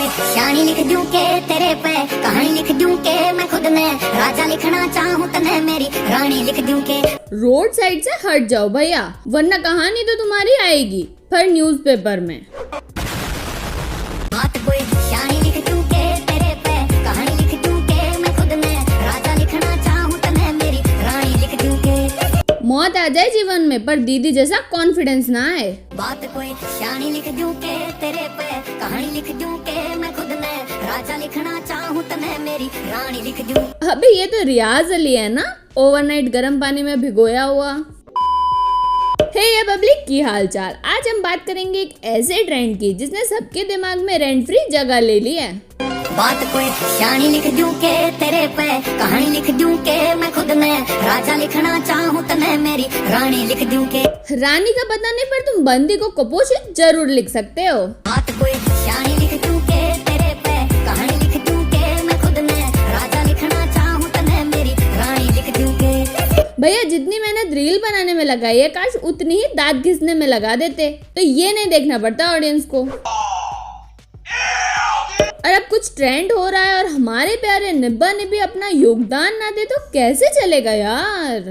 कोई शानी लिख दूं के तेरे पे, कहानी लिख दूं के मैं खुद ने राजा लिखना चाहूँ तने मेरी रानी लिख दूं के। रोड साइड से हट जाओ भैया, वरना कहानी तो तुम्हारी आएगी पर न्यूज़पेपर में। बात कोई शानी लिख दूं के तेरे पे, कहानी लिख दूं के मैं खुद ने राजा लिखना चाहूँ तने मेरी रानी लिख दूं के। मौत आ जाए जीवन में पर दीदी जैसा कॉन्फिडेंस ना आए। बात कोई शानी लिख दूं के तेरे पे, कहानी लिख दूं के मैं खुद ने राजा लिखना चाहूँ तने मेरी रानी लिख दूं। अबे ये तो रियाज अली है ना, ओवरनाइट गर्म पानी में भिगोया हुआ। हे ये पब्लिक की हाल चाल। आज हम बात करेंगे एक ऐसे ट्रेंड की जिसने सबके दिमाग में रेंट फ्री जगह ले ली है। बात कोई शानी लिख दूं के तेरे पे, कहानी लिख दूं के मैं खुद ने राजा लिखना चाहूँ तने मेरी रानी लिख दूं के। रानी का पता नहीं पर तुम बंदी को कुपोषित जरूर लिख सकते हो। बात कोई शानी लिख दूं के तेरे पे, कहानी लिख दूं के मैं खुद ने राजा लिखना चाहूँ तने मेरी रानी लिख दूं के। भैया जितनी मेहनत रील बनाने में लगाई है, काश उतनी ही दांत घिसने में लगा देते, तो ये नहीं देखना पड़ता ऑडियंस को। और अब कुछ ट्रेंड हो रहा है और हमारे प्यारे निब्बा ने भी अपना योगदान ना दे तो कैसे चलेगा यार।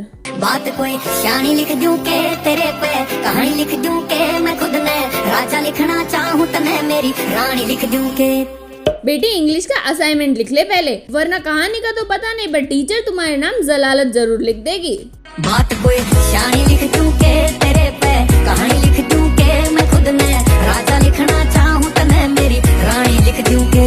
बात कोई शानी लिख दूं के तेरे पे, कहानी लिख दूं के मैं खुद ने राजा लिखना चाहूँ तने मेरी रानी लिख दूं के। बेटी इंग्लिश का असाइनमेंट लिख ले पहले, वरना कहानी का तो पता नहीं पर टीचर तुम्हारे नाम जलालत जरूर लिख देगी। बात कोई शानी लिख दूं के तेरे पे, कहानी लिख दूं के मैं खुद ने राजा लिखना चाहूँ तने मेरी रानी लिख दूं के।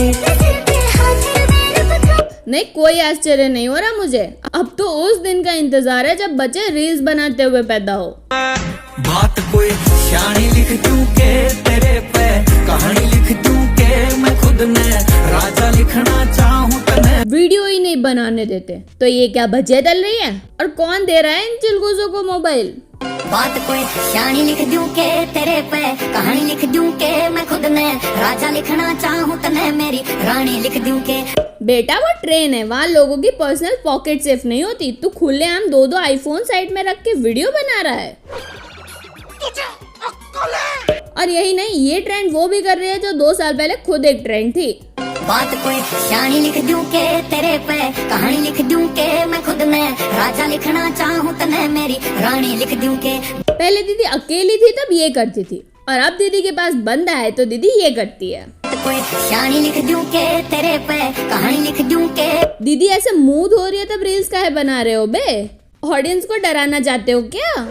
नहीं कोई आश्चर्य नहीं हो रहा मुझे, अब तो उस दिन का इंतजार है जब बच्चे रील्स बनाते हुए पैदा हो। बात कोई शानी लिख दूं के तेरे पे, कहानी लिख दूं के मैं खुद ने राजा लिखना चाहूँ तने। वीडियो ही नहीं बनाने देते तो ये क्या भजिया डल रही है, और कौन दे रहा है इन चिलगोजों को मोबाइल। बात कोई शानी लिख दूं के तेरे पे, कहानी लिख दूं के मैं खुद ने राजा लिखना चाहूँ तने मेरी रानी लिख दूं के। बेटा वो ट्रेन है, वहाँ लोगों की पर्सनल पॉकेट सेफ नहीं होती। तू खुलेआम दो आईफोन साइड में रख के वीडियो बना रहा है। और यही नहीं, ये ट्रेंड वो भी कर रही है जो 2 साल पहले खुद एक ट्रेंड थी। बात कोई शानी लिख दूं के तेरे पे, कहानी लिख दूं के मैं खुद ने राजा लिखना चाहूँ तने मेरी रानी लिख दूं के। पहले दीदी अकेली थी तब ये करती थी, और अब दीदी के पास बंदा है तो दीदी ये करती है। कोई शानी लिख दूं के तेरे पे, कहानी लिख दूं के। दीदी ऐसे मुंह धो रही है तब रील्स काहे बना रहे हो बे? ऑडियंस को डराना चाहते हो क्या?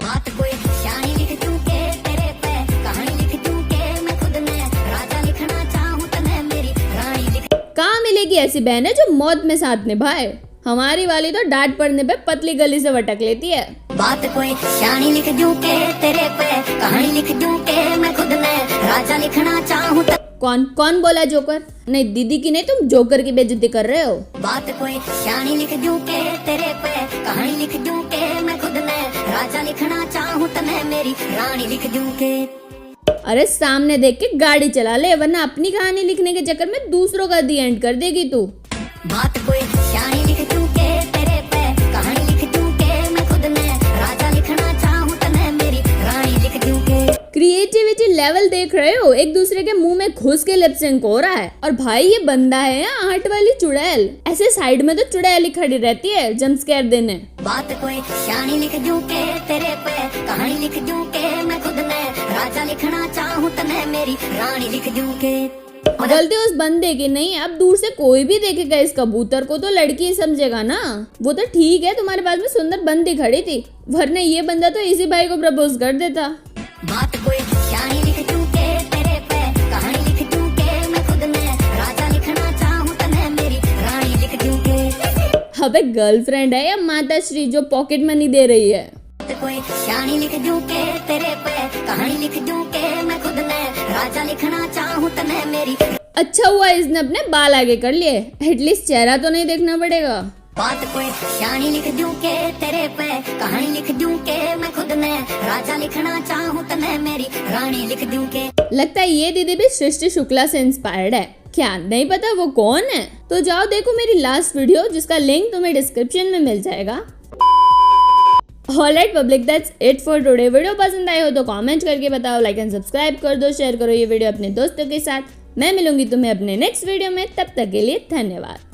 बात कोई शानी लिख दूं के तेरे पे, कहानी लिख दूं के मैं खुद ने राजा लिखना चाहूँ तने मेरी रानी लिख। कहाँ मिलेगी ऐसी बहन है जो मौत में साथ निभाए? हमारी वाली तो डांट पड़ने पे पतली गली से वटक लेती है। बात कोई शानी लिख दूं के तेरे पे, कहानी लिख दूं के मैं खुद ने राजा लिखना चाहूँ। कौन कौन बोला जोकर? नहीं दीदी की नहीं, तुम जोकर की बेइज्जती कर रहे हो। बात कोई शानी लिख दूं के तेरे पे, कहानी लिख दूं के मैं खुद ने राजा लिखना चाहूँ तने मेरी रानी लिख दूं के। अरे सामने देख के गाड़ी चला ले, वरना अपनी कहानी लिखने के चक्कर में दूसरों का दी एंड कर देगी तू। बात कोई शानी लिख दूं के तेरे पे, कहानी लिख दूं के मैं खुद ने राजा लिखना चाहूँ तने मेरी रानी लिख दूं के। क्रिएटिविटी लेवल देख रहे हो, एक दूसरे के मुंह में घुस के लिप सिंक हो रहा है। और भाई ये बंदा है या आर्ट वाली चुड़ैल? ऐसे साइड में तो चुड़ैल ही खड़ी रहती है जंप स्केयर देने। बात कोई शानी लिख दूं के तेरे पे, कहानी लिख दूं के मैं खुद ने राजा लिखना चाहूँ तने मेरी रानी लिख दूं के। गलती उस बंदे की नहीं, अब दूर से कोई भी देखेगा इस कबूतर को तो लड़की ही समझेगा ना। वो तो ठीक है तुम्हारे पास में सुंदर बंदी खड़ी थी, वरना ये बंदा तो इसी भाई को प्रपोज कर देता। बात कोई शानी लिख दूं के तेरे पे, कहानी लिख दूं के मैं खुद ने राजा लिखना चाहूँ तने मेरी रानी लिख दूं के। अबे गर्लफ्रेंड है या माता श्री जो पॉकेट मनी दे रही है? कोई शानी लिख दूं के तेरे पे, कहानी लिख दूं के मैं खुद ने राजा लिखना चाहूँ तने मेरी। अच्छा हुआ इसने अपने बाल आगे कर लिए, एटलीस्ट चेहरा तो नहीं देखना पड़ेगा। बात कोई शानी लिख दूं के तेरे पे, कहानी लिख दूं के मैं खुद ने राजा लिखना चाहूँ तने मेरी रानी लिख दूं के। लगता है ये दीदी भी सृष्टि शुक्ला से इंस्पायर्ड है। क्या नहीं पता वो कौन है? तो जाओ देखो मेरी लास्ट वीडियो, जिसका लिंक तुम्हें डिस्क्रिप्शन में मिल जाएगा। Alright public, that's it for today. Video पसंद आई हो तो कमेंट करके बताओ, लाइक एंड सब्सक्राइब कर दो, शेयर करो ये वीडियो अपने दोस्तों के साथ। मैं मिलूंगी तुम्हें अपने नेक्स्ट वीडियो में, तब तक के लिए धन्यवाद।